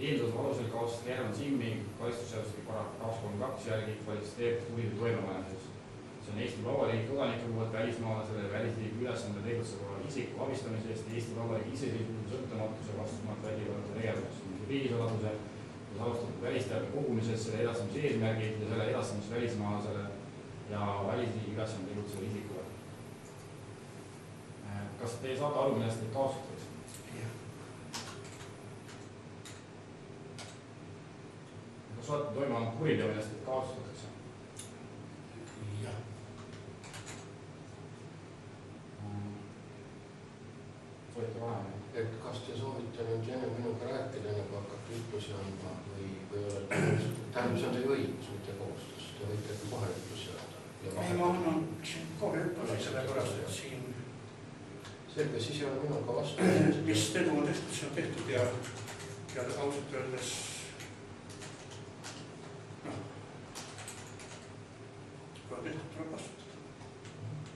Eelduse alusel kaotas Herman Simmi karistusseadustiku paragrahv 232 järgi kvalifitseeritud kuriteo toimepanemiseks. See on Eesti Vabariigi kodaniku poolt välismaalasele välisriigi ülesandel tegutseva isiku abistamise eest Eesti Vabariigi iseseisvuse sõltumatuse vastustamata vägivaldse tegevuseks, riigisaladuse ja salastatud välisteabe kogumises selle edastamise eesmärgid ja selle edastamist välismaalasele ja välisriigi ülesandel tegutseva isikule. Kas te saate aru, millest neid kaotatakse? Kas olete toime olnud kuriteo, millest neid kaotatakse? Jah. Soovite vahem? Et kas te soovite nüüd enne minuga rääkida, nagu hakkate ütlusi andma või olete tähendab, see on teie õigus, mitte kohustus. Te võite kohe ütlusi anda. Ei, ma annan kohe ütlusi selle pärast, et siin selge, siis ei ole minuga vastu. Mis tegu on tehtud, see on tehtud ja ausalt öeldes kui on tehtud, tuleb vastutada.